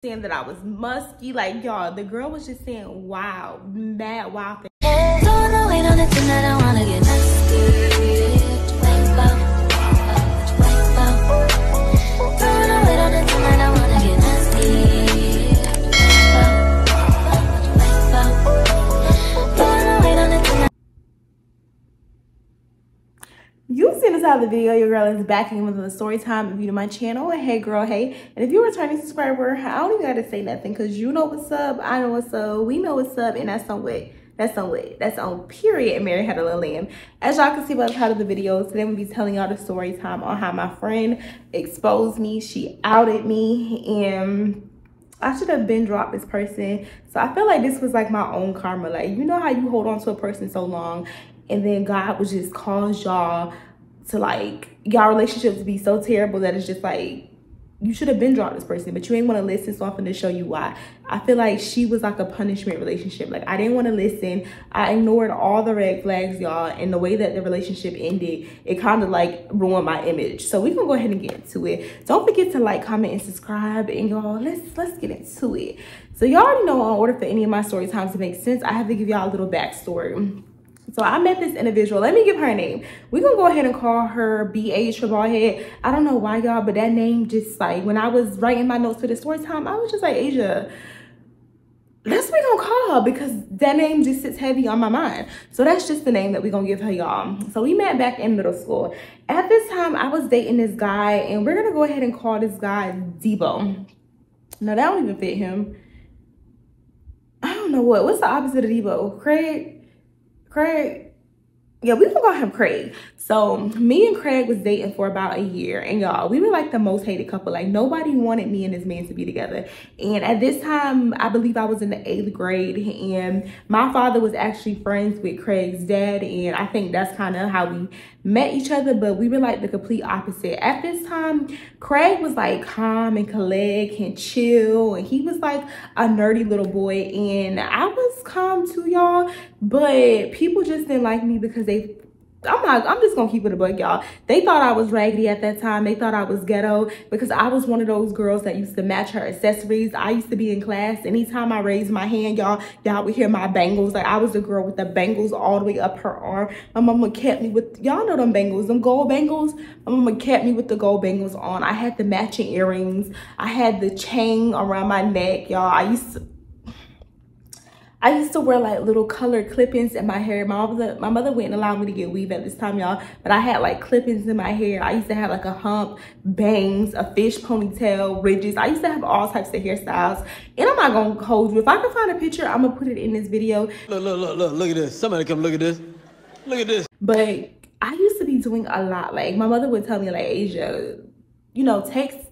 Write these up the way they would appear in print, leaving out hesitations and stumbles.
saying that I was musky. Like, y'all, the girl was just saying wow, mad wow things. Don't know, wait on it tonight, I wanna get You've seen this out of the video. Your girl is back again with another story time. If you to my channel, hey girl, hey. And if you're a returning subscriber, I don't even gotta say nothing because you know what's up, I know what's up, we know what's up, and that's on way. That's on period. Mary had a little lamb. As y'all can see by the title of the video, today I'm gonna be telling y'all the story time on how my friend exposed me. She outed me, and I should have been dropped this person. So I feel like this was like my own karma. Like, you know how you hold on to a person so long and then God would just cause y'all to, like, y'all relationships to be so terrible that it's just like, you should have been dropped this person, but you ain't want to listen, so I'm finna show you why. I feel like she was like a punishment relationship. Like, I didn't want to listen. I ignored all the red flags, y'all, and the way that the relationship ended, it kind of like ruined my image. So we can go ahead and get into it. Don't forget to like, comment, and subscribe, and y'all, let's get into it. So y'all already know, in order for any of my story times to make sense, I have to give y'all a little backstory. So I met this individual. Let me give her a name. We're gonna go ahead and call her BH for bald head. I don't know why, y'all, but that name just, like, when I was writing my notes for the story time, I was just like, Asia, that's what we gonna call her, because that name just sits heavy on my mind. So that's just the name that we're gonna give her, y'all. So we met back in middle school. At this time, I was dating this guy, and we're gonna go ahead and call this guy Debo. No, that don't even fit him. I don't know what's the opposite of Debo? Craig? Yeah, we can call him Craig. So me and Craig was dating for about a year, and y'all, we were like the most hated couple. Like, nobody wanted me and this man to be together. And at this time, I believe I was in the 8th grade, and my father was actually friends with Craig's dad, and I think that's kind of how we met each other. But we were like the complete opposite. At this time, Craig was like calm and collect and chill, and he was like a nerdy little boy, and I was calm too, y'all. But people just didn't like me because I'm just gonna keep it a buck, y'all. They thought I was raggedy at that time. They thought I was ghetto because I was one of those girls that used to match her accessories. I used to be in class. Anytime I raised my hand, y'all would hear my bangles. Like, I was the girl with the bangles all the way up her arm. My mama kept me with, y'all know them bangles, them gold bangles. My mama kept me with the gold bangles on. I had the matching earrings. I had the chain around my neck, y'all. I used to wear like little colored clip-ins in my hair. My mother wouldn't allow me to get weave at this time, y'all, but I had like clip-ins in my hair. I used to have like a hump, bangs, a fish ponytail, ridges. I used to have all types of hairstyles. And I'm not gonna hold you. If I can find a picture, I'm gonna put it in this video. Look at this. Somebody come look at this. Look at this. But I used to be doing a lot. Like, my mother would tell me, like, Asia, you know,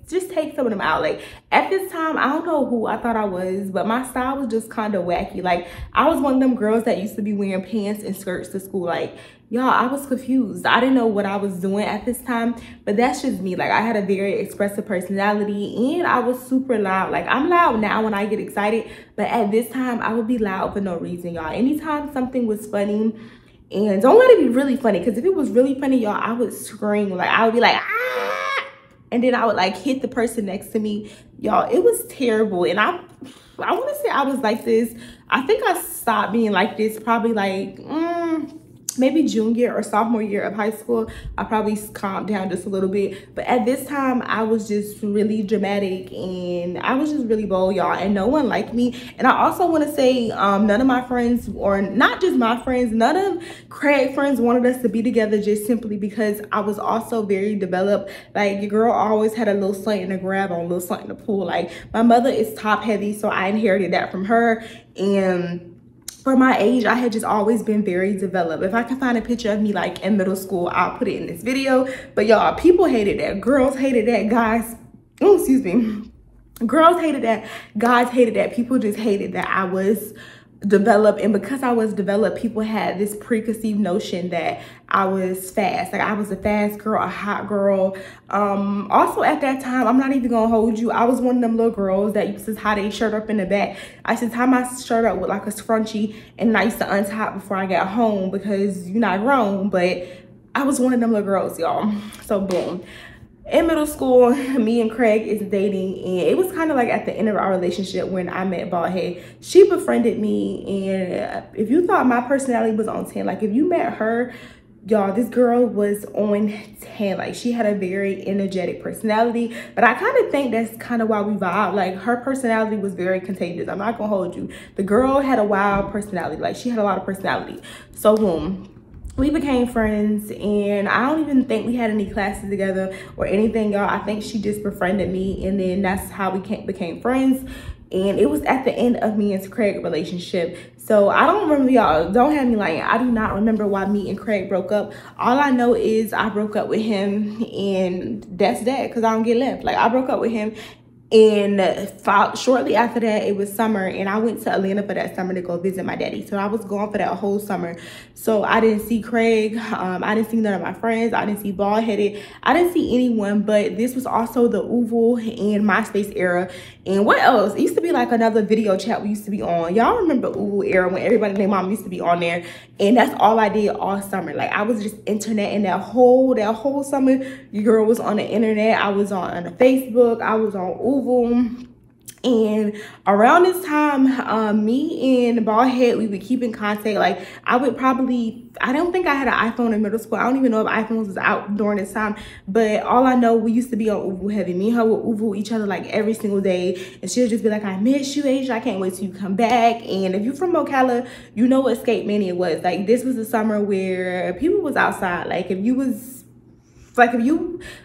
just take some of them out. Like, at this time, I don't know who I thought I was, but my style was just kind of wacky. Like, I was one of them girls that used to be wearing pants and skirts to school. Like, y'all, I was confused. I didn't know what I was doing at this time, but that's just me. Like, I had a very expressive personality, and I was super loud. Like, I'm loud now when I get excited, but at this time, I would be loud for no reason, y'all. Anytime something was funny, and don't let it be really funny, because if it was really funny, y'all, I would scream. Like, I would be like, ah! And then I would like hit the person next to me. Y'all, it was terrible. And I want to say I was like this. I think I stopped being like this probably like maybe junior or sophomore year of high school. I probably calmed down just a little bit. But at this time, I was just really dramatic, and I was just really bold, y'all, and no one liked me. And I also want to say none of my friends, or not just my friends, none of Craig's friends wanted us to be together, just simply because I was also very developed. Like, your girl always had a little something to grab on, a little something to pull. Like, my mother is top heavy, so I inherited that from her. And for my age, I had just always been very developed. If I can find a picture of me like in middle school, I'll put it in this video. But y'all, people hated that. Girls hated that. Guys, oh, excuse me. Girls hated that. Guys hated that. People just hated that I was developed. And because I was developed, people had this preconceived notion that I was fast. Like, I was a fast girl, a hot girl. Also at that time, I'm not even gonna hold you, I was one of them little girls that used to tie their shirt up in the back. I used to tie my shirt up with like a scrunchie, and I used to untie it before I got home, because you're not grown. But I was one of them little girls, y'all. So boom. in middle school, me and Craig is dating, and it was kind of like at the end of our relationship when I met Baldhead. She befriended me, and if you thought my personality was on 10, like if you met her, y'all, this girl was on 10. Like, she had a very energetic personality, but I kind of think that's kind of why we vibe. Like, her personality was very contagious. I'm not gonna hold you. The girl had a wild personality. Like, she had a lot of personality. So boom, we became friends, and I don't even think we had any classes together or anything, y'all. I think she just befriended me, and then that's how we became friends. And it was at the end of me and Craig's relationship. So I don't remember, y'all. Don't have me lying. I do not remember why me and Craig broke up. All I know is I broke up with him, and that's that, because I don't get left. Like, I broke up with him, and shortly after that, it was summer, and I went to Atlanta for that summer to go visit my daddy. So I was gone for that whole summer. So I didn't see Craig. I didn't see none of my friends. I didn't see Baldheaded. I didn't see anyone. But this was also the Uval and MySpace era. And what else? It used to be like another video chat we used to be on. Y'all remember Uval era when everybody named mom used to be on there? And that's all I did all summer. Like, I was just internet, and that whole summer, your girl was on the internet. I was on Facebook. I was on Uval. And around this time, me and Baldhead, we would keep in contact. Like, I don't think I had an iPhone in middle school. I don't even know if iPhones was out during this time. But all I know, we used to be on Uval heavy. Me and her would Uval each other like every single day. And she'll just be like, I miss you, Asia. I can't wait till you come back. And if you're from Ocala, you know what Skate Mania was. Like, this was the summer where people was outside. Like, I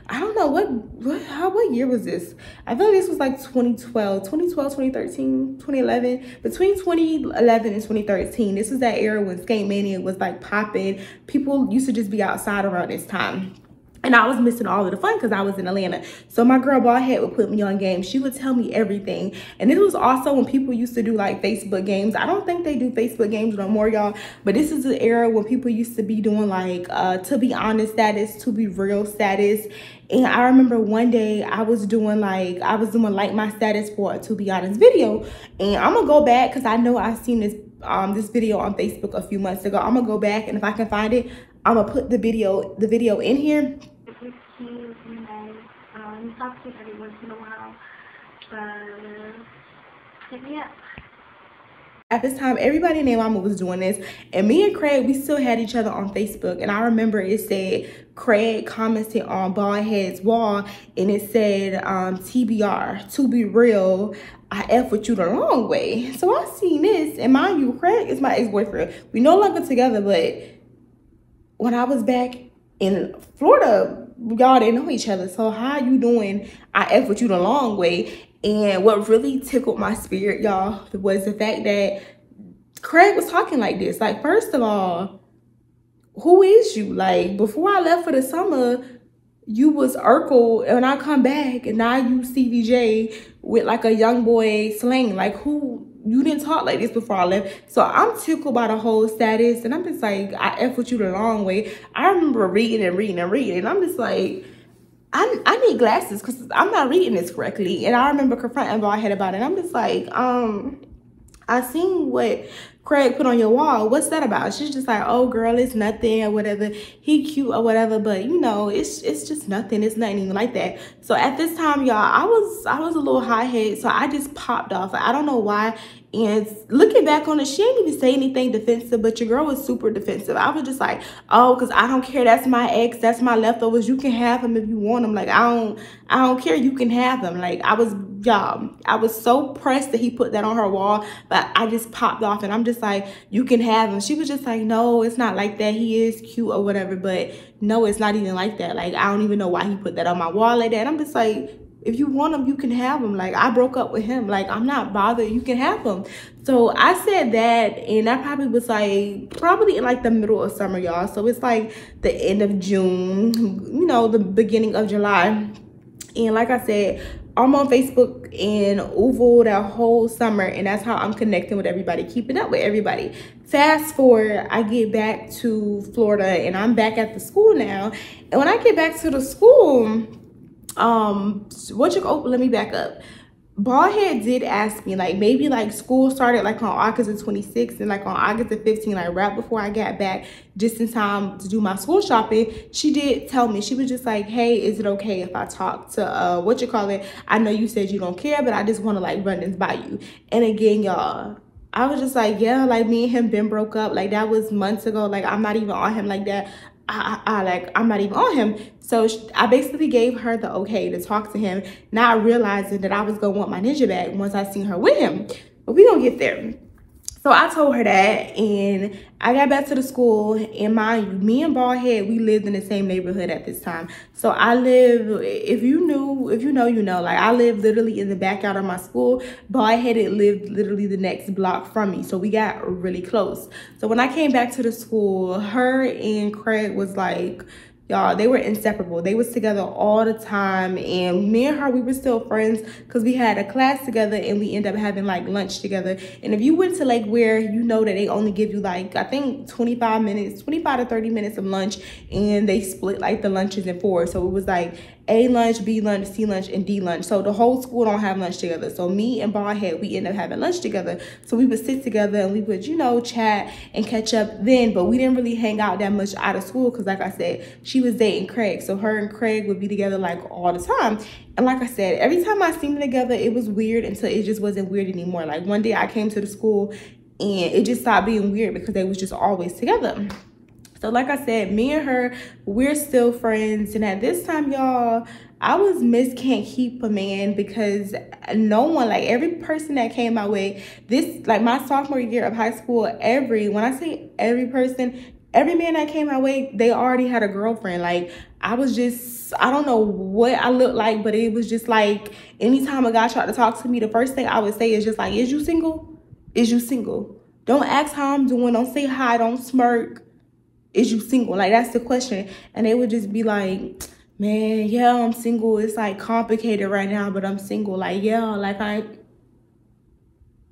don't know, what year was this? I feel like this was like 2012, 2013, 2011. Between 2011 and 2013, this was that era when Skate Mania was like popping. People used to just be outside around this time. And I was missing all of the fun because I was in Atlanta. So my girl Baldhead would put me on games. She would tell me everything. And this was also when people used to do like Facebook games. I don't think they do Facebook games no more, y'all. But this is the era when people used to be doing like to be honest status, to be real status. And I remember one day I was doing like my status for a to be honest video. And I'm gonna go back because I know I've seen this video on Facebook a few months ago. I'm gonna go back, and if I can find it, I'm gonna put the video in here. We talk to you every once in a while, but yeah. At this time, everybody in their mama was doing this, and me and Craig, we still had each other on Facebook. And I remember it said Craig commented on Baldhead's wall, and it said TBR, to be real, I F with you the wrong way. So I seen this, and mind you, Craig is my ex-boyfriend. We no longer together, but when I was back in Florida, y'all didn't know each other. So how you doing? I F with you the long way. And what really tickled my spirit, y'all, was the fact that Craig was talking like this. Like, first of all, who is you? Like, before I left for the summer, you was Urkel, and when I come back, and now you CVJ with like a young boy slang. Like, who? You didn't talk like this before I left. So I'm tickled by the whole status, and I'm just like, I F with you the long way. I remember reading, and I'm just like, I need glasses because I'm not reading this correctly. And I remember confronting Baldhead about it. I'm just like, I seen what Craig put on your wall. What's that about? She's just like, oh girl, it's nothing or whatever. He cute or whatever, but you know, it's just nothing. It's nothing even like that. So at this time, y'all, I was a little hot-headed, so I just popped off. I don't know why. And looking back on it, she didn't even say anything defensive, but your girl was super defensive. I was just like, oh, because I don't care. That's my ex. That's my leftovers. You can have him if you want him. Like, I don't care. You can have him. Like, I was so pressed that he put that on her wall, but I just popped off, and I'm just like, you can have him. She was just like, no, it's not like that. He is cute or whatever, but no, it's not even like that. Like, I don't even know why he put that on my wall like that. And I'm just like, if you want him, you can have him. Like, I broke up with him. Like, I'm not bothered. You can have him. So I said that, and that probably was like, probably in like the middle of summer, y'all. So it's like the end of June, you know, the beginning of July. And like I said, I'm on Facebook and Uval that whole summer, and that's how I'm connecting with everybody, keeping up with everybody. Fast forward, I get back to Florida, and I'm back at the school now. And when I get back to the school, let me back up. Baldhead did ask me, like, maybe like school started like on August the 26th, and like on August the 15th, like right before I got back, just in time to do my school shopping. She did tell me, she was just like, hey, is it okay if I talk to what you call it? I know you said you don't care, but I just want to like run this by you. And again, y'all, I was just like, yeah, like me and him been broke up. Like that was months ago. Like I'm not even on him like that. I'm not even on him. So I basically gave her the okay to talk to him, not realizing that I was gonna want my ninja back once I seen her with him. But we gonna get there. So I told her that, and I got back to the school, and mind you, me and Baldhead, we lived in the same neighborhood at this time. So I live, if you know, you know, like I live literally in the backyard of my school. Baldhead lived literally the next block from me. So we got really close. So when I came back to the school, her and Craig was like, y'all, they were inseparable. They was together all the time, and me and her, we were still friends because we had a class together, and we ended up having like lunch together. And if you went to Lake Ware, you know that they only give you like, I think 25 to 30 minutes of lunch, and they split like the lunches in 4. So it was like A lunch, B lunch, C lunch, and D lunch. So the whole school don't have lunch together. So me and Baldhead, we ended up having lunch together. So we would sit together and we would, you know, chat and catch up then. But we didn't really hang out that much out of school because, like I said, she was dating Craig. So her and Craig would be together like all the time. And like I said, every time I seen them together, it was weird until it just wasn't weird anymore. Like one day I came to the school and it just stopped being weird because they was just always together. So like I said, me and her, we're still friends. And at this time, y'all, I was Miss Can't Keep a Man because no one, like every person that came my way, this, like my sophomore year of high school, when I say every person, every man that came my way, they already had a girlfriend. Like I was just, I don't know what I looked like, but it was just like anytime a guy tried to talk to me, the first thing I would say is just like, is you single? Is you single? Don't ask how I'm doing. Don't say hi. Don't smirk. Is you single? Like that's the question. And they would just be like, man, yeah, I'm single. It's like complicated right now, but I'm single. Like, yeah, like I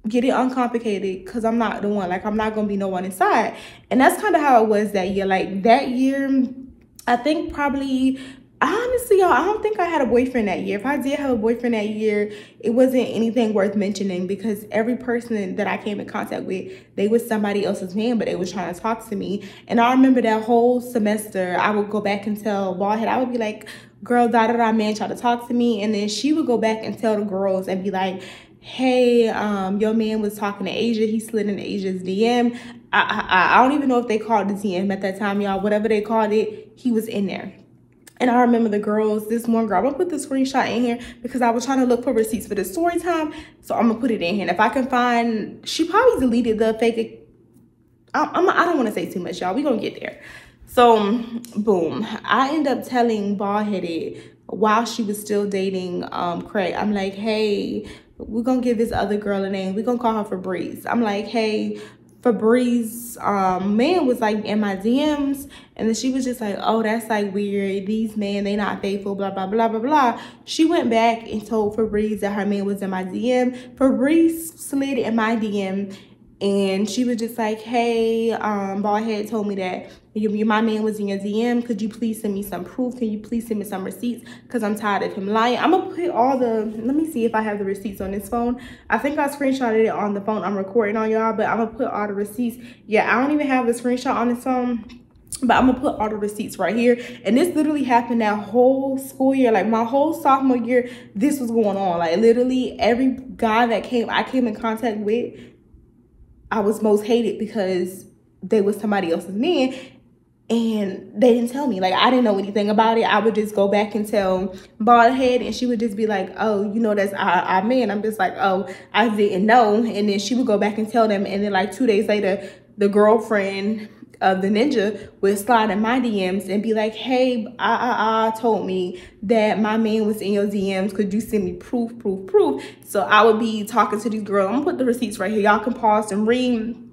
get it uncomplicated because I'm not the one. Like I'm not gonna be no one inside. And that's kind of how it was that year. Like that year, I think probably, honestly, y'all, I don't think I had a boyfriend that year. If I did have a boyfriend that year, it wasn't anything worth mentioning because every person that I came in contact with, they was somebody else's man, but they was trying to talk to me. And I remember that whole semester, I would go back and tell Baldhead, I would be like, girl, da-da-da, man tried to talk to me. And then she would go back and tell the girls and be like, hey, your man was talking to Asia. He slid in Asia's DM. I don't even know if they called the DM at that time, y'all. Whatever they called it, he was in there. And I remember the girls, this one girl, I'm gonna put the screenshot in here because I was trying to look for receipts for the story time. So I'm gonna put it in here. And if I can find, she probably deleted the fake, I don't wanna say too much, y'all. We gonna get there. So boom, I end up telling Baldheaded while she was still dating Craig, I'm like, hey, we're gonna give this other girl a name. We're gonna call her Febreze. I'm like, hey, Febreze, man was like in my DMs, and then she was just like, oh, that's like weird. These men, they not faithful, blah, blah, blah, blah, blah. She went back and told Febreze that her man was in my DM. Febreze slid in my DM, and she was just like, hey, Baldhead told me that my man was in your DM. Could you please send me some proof? Can you please send me some receipts? Because I'm tired of him lying. I'm going to put all the, let me see if I have the receipts on this phone. I think I screenshotted it on the phone I'm recording on, y'all, but I'm going to put all the receipts. Yeah, I don't even have the screenshot on this phone, but I'm going to put all the receipts right here. And this literally happened that whole school year. Like my whole sophomore year, this was going on. Like literally every guy that I came in contact with, I was most hated because they was somebody else's man. And they didn't tell me. Like, I didn't know anything about it. I would just go back and tell Baldhead, and she would just be like, oh, you know, that's our man. I'm just like, oh, I didn't know. And then she would go back and tell them. And then, like, 2 days later, the girlfriend of the ninja would slide in my DMs and be like, hey, told me that my man was in your DMs. Could you send me proof? So I would be talking to these girls. I'm going to put the receipts right here. Y'all can pause and read.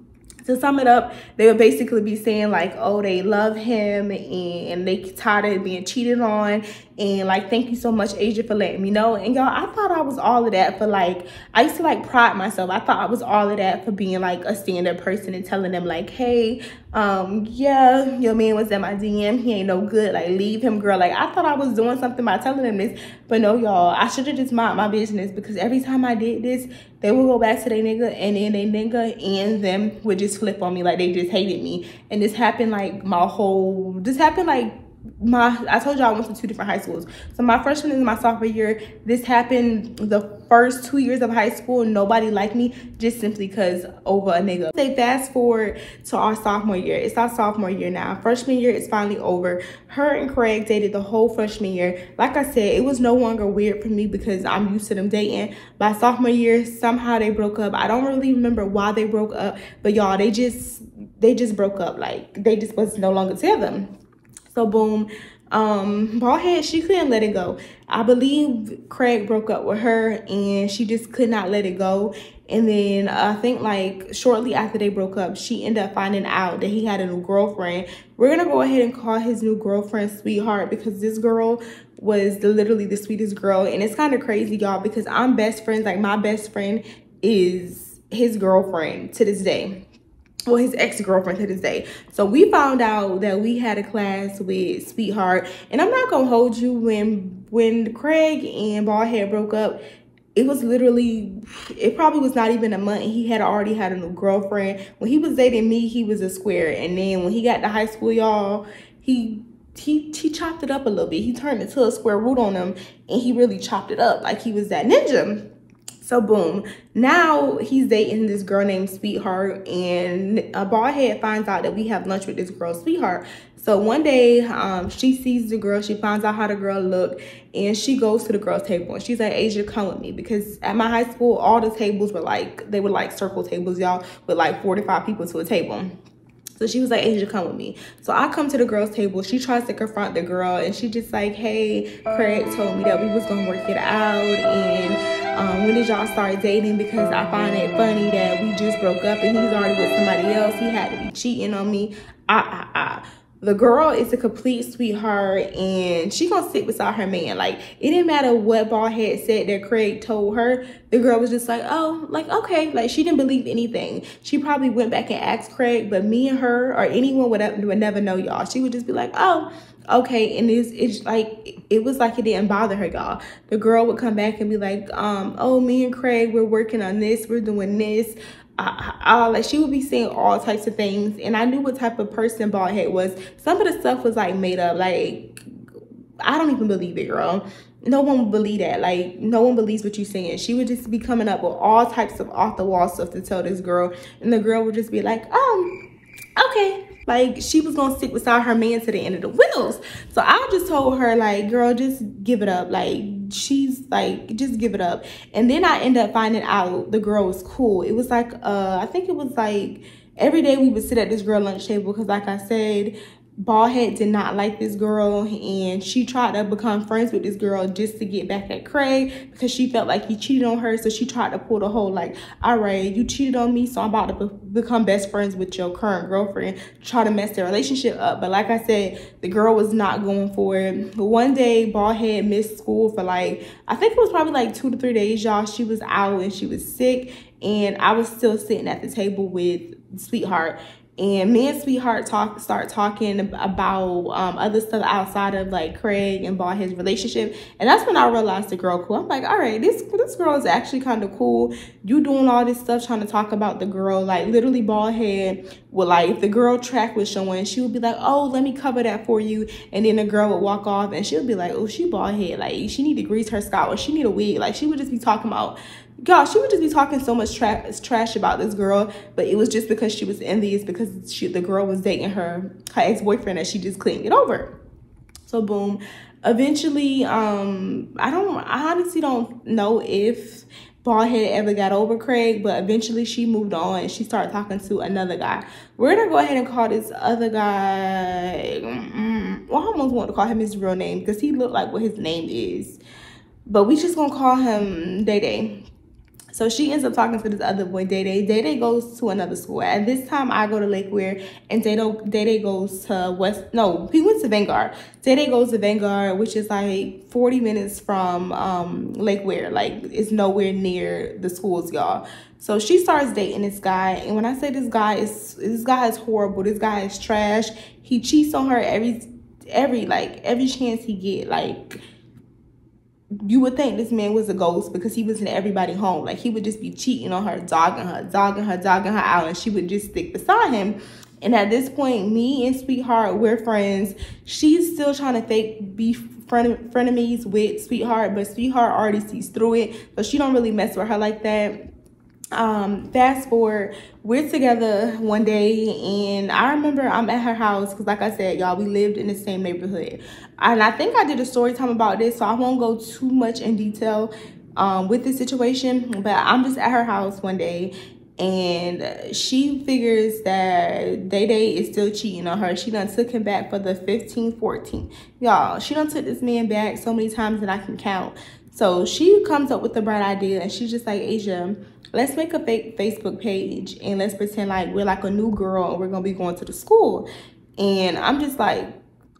To sum it up, they would basically be saying like, oh, they love him and they tired of being cheated on, and like, thank you so much, Asia, for letting me know. And y'all, I thought I was all of that for like, I used to like pride myself. I thought I was all of that for being like a stand-up person and telling them like, hey, yeah, your man was at my DM, he ain't no good, like leave him, girl. Like, I thought I was doing something by telling them this, but no, y'all, I should have just mind my business, because every time I did this, they would go back to their nigga, and then they nigga and them would just flip on me like they just hated me. And this happened like I told y'all I went to 2 different high schools. So my freshman and my sophomore year, this happened the first 2 years of high school. Nobody liked me just simply because over a nigga. Say fast forward to our sophomore year. It's our sophomore year now. Freshman year is finally over. Her and Craig dated the whole freshman year. Like I said, it was no longer weird for me because I'm used to them dating. By sophomore year, somehow they broke up. I don't really remember why they broke up, but y'all, they just broke up. Like, they just was no longer together. So boom, Baldhead, she couldn't let it go. I believe Craig broke up with her and she just could not let it go. And then I think like shortly after they broke up, she ended up finding out that he had a new girlfriend. We're gonna go ahead and call his new girlfriend Sweetheart, because this girl was literally the sweetest girl. And it's kind of crazy, y'all, because I'm best friends. Like, my best friend is his girlfriend to this day. Well, his ex-girlfriend to this day. So we found out that we had a class with Sweetheart. And I'm not gonna hold you, when Craig and Baldhead broke up, it was literally, it probably was not even a month, and he had already had a new girlfriend. When he was dating me, he was a square. And then when he got to high school, y'all, he chopped it up a little bit. He turned into a square root on him, and he really chopped it up like he was that ninja. So boom, now he's dating this girl named Sweetheart, and Baldhead finds out that we have lunch with this girl Sweetheart. So one day, she sees the girl, she finds out how the girl looked, and she goes to the girl's table, and she's like, Asia, come with me. Because at my high school, all the tables were like, they were like circle tables, y'all, with like 45 people to a table. So she was like, Asia, come with me. So I come to the girl's table. She tries to confront the girl, and she just like, hey, Craig told me that we was gonna work it out, and when did y'all start dating? Because I find it funny that we just broke up and he's already with somebody else. He had to be cheating on me. The girl is a complete sweetheart, and she gonna sit beside her man. Like, it didn't matter what Baldhead said that Craig told her. The girl was just like, oh, like, okay. Like, she didn't believe anything. She probably went back and asked Craig, but me and her or anyone would never know, y'all. She would just be like, oh, okay. And it's like, it was like it didn't bother her, y'all. The girl would come back and be like, oh, me and Craig, we're working on this, we're doing this. Like, she would be saying all types of things, and I knew what type of person Baldhead was. Some of the stuff was like made up. Like, I don't even believe it, girl. No one would believe that. Like, no one believes what you're saying. She would just be coming up with all types of off the wall stuff to tell this girl, and the girl would just be like, okay. Like, she was gonna stick beside her man to the end of the wheels. So I just told her, like, girl, just give it up. Like, she's like, just give it up. And then I ended up finding out the girl was cool. It was like, I think it was like every day we would sit at this girl lunch table, because like I said, Baldhead did not like this girl, and she tried to become friends with this girl just to get back at Craig, because she felt like he cheated on her. So she tried to pull the whole like, all right, you cheated on me, so I'm about to become best friends with your current girlfriend, try to mess their relationship up. But like I said, the girl was not going for it. But one day, Baldhead missed school for like, I think it was probably like 2 to 3 days, y'all. She was out and she was sick, and I was still sitting at the table with Sweetheart. And me and Sweetheart start talking about other stuff outside of like Craig and Baldhead's relationship. And that's when I realized the girl cool. I'm like, all right, this girl is actually kind of cool. You doing all this stuff trying to talk about the girl. Like, literally Baldhead would, like, if the girl track was showing, she would be like, oh, let me cover that for you. And then the girl would walk off and she would be like, oh, she baldhead. Like, she need to grease her scalp, or she need a wig. Like, she would just be talking about, God, she would just be talking so much trash about this girl, but it was just because she was envious because the girl was dating her ex-boyfriend that she just couldn't get over. So boom, eventually, I honestly don't know if Baldhead ever got over Craig, but eventually she moved on and she started talking to another guy. We're gonna go ahead and call this other guy, well, I almost want to call him his real name because he looked like what his name is, but we just gonna call him Day Day. So she ends up talking to this other boy, Day Day. Day Day goes to another school. At this time, I go to Lake Weir, and Day Day goes to he went to Vanguard. Day Day goes to Vanguard, which is like 40 minutes from Lake Weir. Like, it's nowhere near the schools, y'all. So she starts dating this guy, and when I say this guy is horrible, this guy is trash. He cheats on her every chance he get. Like, you would think this man was a ghost because he was in everybody's home. Like, he would just be cheating on her, dogging her out, and she would just stick beside him. And at this point, me and Sweetheart, we're friends. She's still trying to fake be frenemies with Sweetheart, but Sweetheart already sees through it, so she don't really mess with her like that. Fast forward, we're together one day, and I remember I'm at her house because, like I said, y'all, we lived in the same neighborhood, and I think I did a story time about this, so I won't go too much in detail with this situation. But I'm just at her house one day, and she figures that Day Day is still cheating on her. She done took him back for the 15th, 14th. Y'all, she done took this man back so many times that I can count. So she comes up with the bright idea, and she's just like, Asia, let's make a fake Facebook page, and let's pretend like we're like a new girl and we're gonna be going to the school. And I'm just like,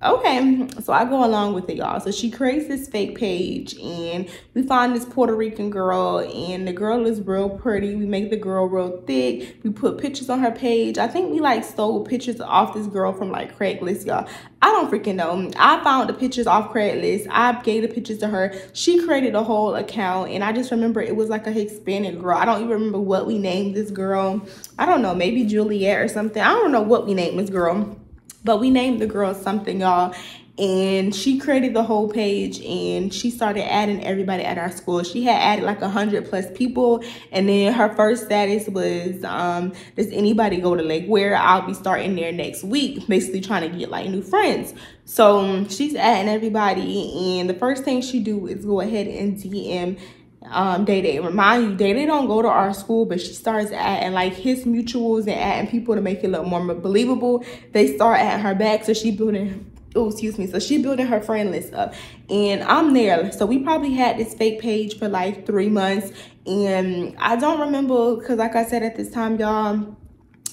okay. So I go along with it, y'all. So she creates this fake page, and we find this Puerto Rican girl, and the girl is real pretty. We make the girl real thick. We put pictures on her page. I think we like stole pictures off this girl from like Craigslist, y'all. I don't freaking know. I found the pictures off Craigslist. I gave the pictures to her. She created a whole account, and I just remember it was like a Hispanic girl. I don't even remember what we named this girl. I don't know, maybe Juliet or something. I don't know what we named this girl, but we named the girl something, y'all. And she created the whole page, and she started adding everybody at our school. She had added like 100+ people, and then her first status was, does anybody go to Lake Weir? I'll be starting there next week, basically trying to get like new friends. So she's adding everybody, and the first thing she do is go ahead and DM Day Day. Remind you, Day Day don't go to our school, but she starts adding like his mutuals and adding people to make it look more believable. They start adding her back, so she building, oh, excuse me, so she building her friend list up, and I'm there. So we probably had this fake page for like 3 months, and I don't remember, because like I said, at this time, y'all,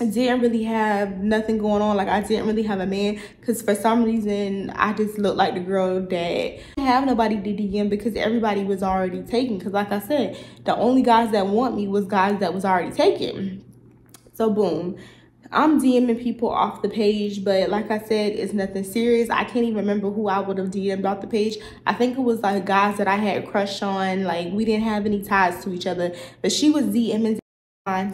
I didn't really have nothing going on. Like, I didn't really have a man, because for some reason I just looked like the girl that didn't have nobody to DM, because everybody was already taken. Because like I said, the only guys that want me was guys that was already taken. So boom, I'm DMing people off the page, but like I said, it's nothing serious. I can't even remember who I would have DM'd off the page. I think it was like guys that I had crushed on. Like, we didn't have any ties to each other, but she was DMing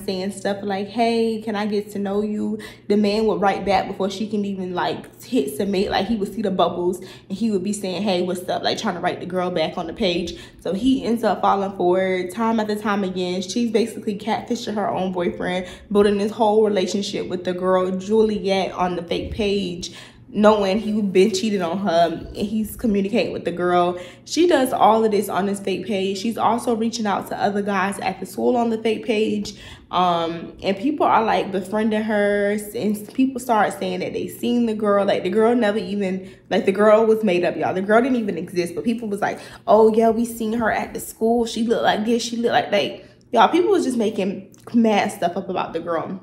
saying stuff like, hey, can I get to know you? The man would write back before she can even like hit submit. Like, he would see the bubbles, and he would be saying, hey, what's up, like trying to write the girl back on the page. So he ends up falling for her time after time again. She's basically catfishing her own boyfriend, building this whole relationship with the girl Juliet on the fake page, knowing he's been cheated on her, and he's communicating with the girl. She does all of this on this fake page. She's also reaching out to other guys at the school on the fake page, and people are like befriending her, and people start saying that they seen the girl. Like, the girl never even, like, the girl was made up, y'all. The girl didn't even exist, but people was like, oh yeah, we seen her at the school. She looked like this, she looked like that. Y'all, people was just making mad stuff up about the girl.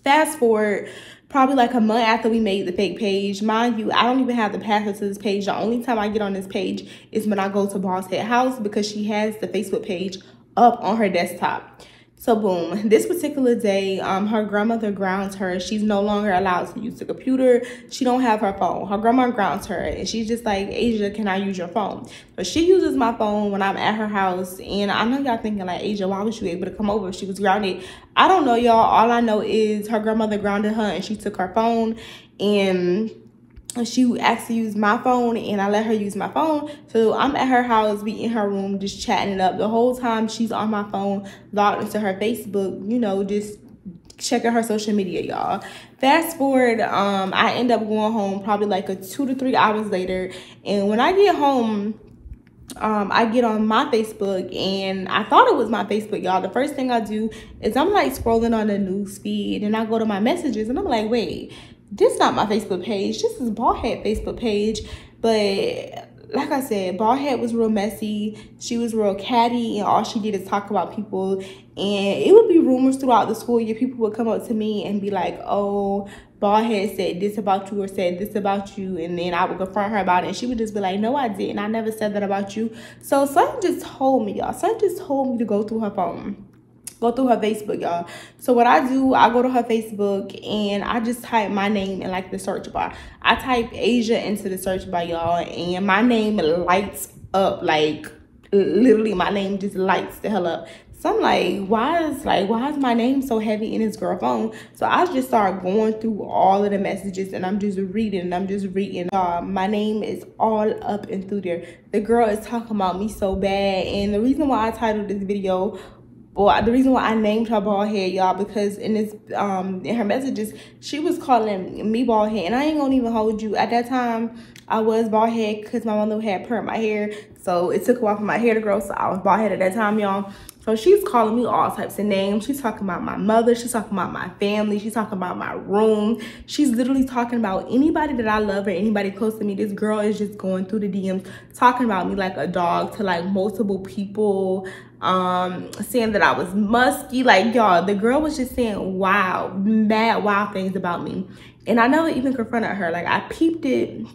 Fast forward probably like a month after we made the fake page. Mind you, I don't even have the password to this page. The only time I get on this page is when I go to Boss Head House, because she has the Facebook page up on her desktop. So boom, this particular day, her grandmother grounds her. She's no longer allowed to use the computer. She don't have her phone. Her grandma grounds her, and she's just like, Asia, can I use your phone? But she uses my phone when I'm at her house. And I know y'all thinking like, Asia, why was you able to come over if she was grounded? I don't know, y'all. All I know is her grandmother grounded her, and she took her phone, and she asked to use my phone, and I let her use my phone. So I'm at her house, we in her room, just chatting it up. The whole time she's on my phone, logged into her Facebook, you know, just checking her social media, y'all. Fast forward, I end up going home probably like 2 to 3 hours later. And when I get home, I get on my Facebook, and I thought it was my Facebook, y'all. The first thing I do is I'm like scrolling on the news feed, and I go to my messages, and I'm like, wait, this is not my Facebook page. This is Ballhead Facebook page. But like I said, bald head was real messy. She was real catty, and all she did is talk about people. And it would be rumors throughout the school year. People would come up to me and be like, oh, bald head said this about you or said this about you. And then I would confront her about it. And she would just be like, no, I didn't. I never said that about you. So something just told me, y'all. Something just told me to go through her phone. Go through her Facebook, y'all. So what I do, I go to her Facebook and I just type my name in like the search bar. I type Asia into the search bar, y'all, and my name lights up. Like literally my name just lights the hell up. So I'm like, why is my name so heavy in this girl phone? So I just start going through all of the messages and I'm just reading. My name is all up and through there. The girl is talking about me so bad. And the reason why I titled this video, or the reason why I named her bald head, y'all, because in this in her messages, she was calling me bald head. And I ain't gonna even hold you. At that time, I was bald head because my mother had permed my hair. So it took a while for my hair to grow. So I was bald head at that time, y'all. So she's calling me all types of names. She's talking about my mother. She's talking about my family. She's talking about my room. She's literally talking about anybody that I love or anybody close to me. This girl is just going through the DMs, talking about me like a dog to like multiple people, saying that I was musky. Like, y'all, the girl was just saying mad wild things about me. And I never even confronted her. Like, I peeped it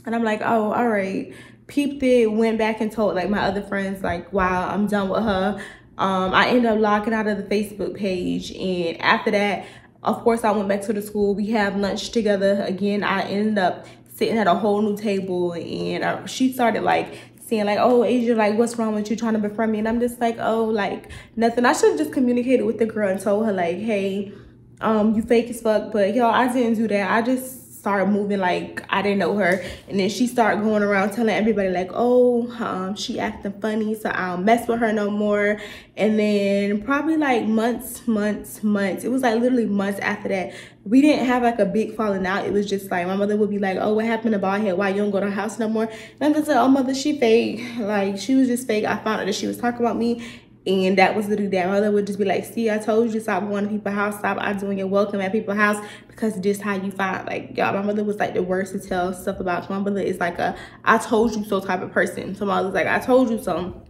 and I'm like, oh, all right. Peeped it, went back and told like my other friends, like, wow, I'm done with her. I ended up logging out of the Facebook page, and after that, of course, I went back to the school. We have lunch together again. I ended up sitting at a whole new table, and she started like saying like, oh, Asia, like, what's wrong with you, trying to befriend me? And I'm just like, oh, like, nothing. I should have just communicated with the girl and told her like, hey, you fake as fuck. But y'all, I didn't do that. I just started moving like I didn't know her. And then she started going around telling everybody like, oh, she acting funny, so I don't mess with her no more. And then probably like months, it was like literally months after that, we didn't have like a big falling out. It was just like my mother would be like, oh, what happened to bald head? Why you don't go to her house no more? And I'm just like, oh, mother, she fake. Like, she was just fake. I found out that she was talking about me. And that was literally that. My mother would just be like, see, I told you, stop going to people's house, stop doing your welcome at people's house, because this how you find, like, y'all, my mother was like the worst to tell stuff about. My mother is like a I told you so type of person. So my mother's like, I told you so.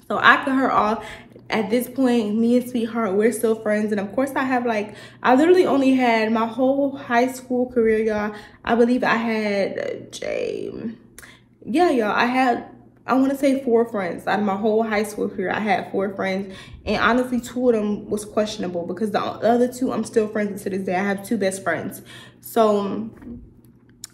So I cut her off. At this point, me and Sweetheart, we're still friends. And of course, I literally only had my whole high school career, y'all. I believe I had I want to say 4 friends. Out of my whole high school career, I had 4 friends. And honestly, 2 of them was questionable because the other 2, I'm still friends with to this day. I have 2 best friends. So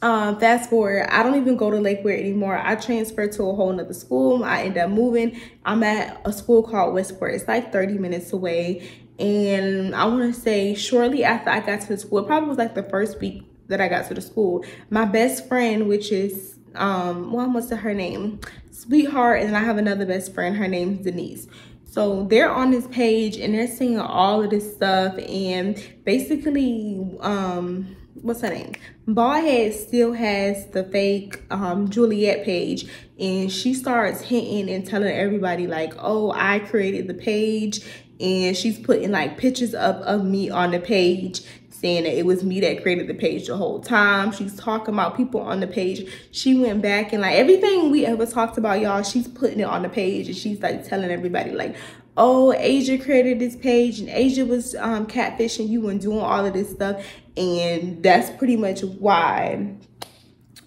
fast forward, I don't even go to Lakewood anymore. I transferred to a whole nother school. I ended up moving. I'm at a school called Westport. It's like 30 minutes away. And I want to say shortly after I got to the school, it probably was like the first week that I got to the school, my best friend, which is what's her name? Sweetheart, and then I have another best friend, her name's Denise. So they're on this page and they're seeing all of this stuff, and basically what's her name, Baldhead still has the fake Juliet page, and she starts hinting and telling everybody like, oh, I created the page, and she's putting like pictures up of me on the page, saying that it was me that created the page the whole time. She's talking about people on the page. She went back and like everything we ever talked about, y'all, she's putting it on the page, and she's like telling everybody like, oh, Asia created this page and Asia was catfishing you and doing all of this stuff. And that's pretty much why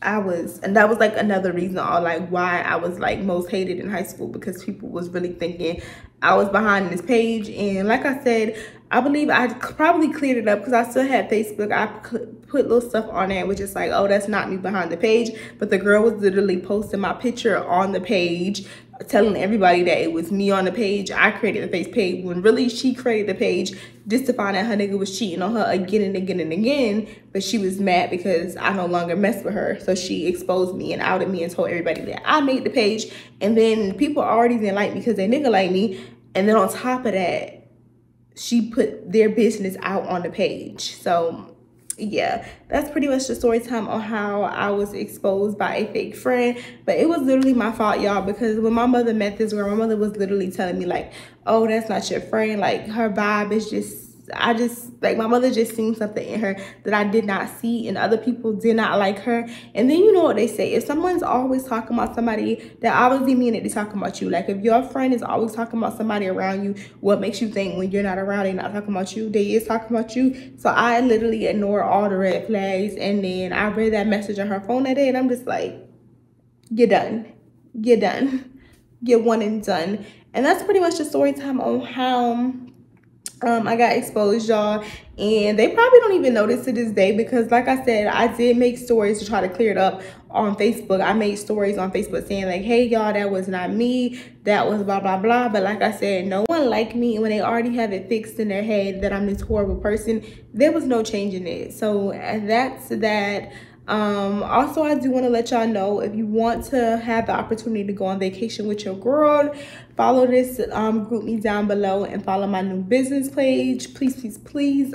and that was like another reason why I was like most hated in high school, because people was really thinking I was behind this page. And like I said, I believe I probably cleared it up because I still had Facebook. I put little stuff on there, which is like, oh, that's not me behind the page. But the girl was literally posting my picture on the page, telling everybody that it was me on the page. I created the face page when really she created the page just to find out her nigga was cheating on her again and again and again. But she was mad because I no longer mess with her. So she exposed me and outed me and told everybody that I made the page. And then people already didn't like me because they nigga like me. And then on top of that, she put their business out on the page. So yeah, that's pretty much the story time on how I was exposed by a fake friend. But it was literally my fault, y'all, because when my mother met this girl, my mother was literally telling me like, oh, that's not your friend. Like, her vibe is just like, my mother just seen something in her that I did not see, and other people did not like her. And then you know what they say, if someone's always talking about somebody, that obviously mean that they're talking about you. Like, if your friend is always talking about somebody around you, what makes you think when you're not around, they're not talking about you? They is talking about you. So I literally ignored all the red flags, and then I read that message on her phone that day, and I'm just like, you're done. You're done. Get one and done. And that's pretty much the story time on how I got exposed, y'all. And they probably don't even notice to this day, because like I said, I did make stories to try to clear it up on Facebook. I made stories on Facebook saying like, hey y'all, that was not me, that was blah blah blah. But like I said, no one liked me, and when they already have it fixed in their head that I'm this horrible person, there was no changing it. So that's that. Also, I do want to let y'all know, if you want to have the opportunity to go on vacation with your girl, follow this group me down below and follow my new business page. Please, please, please.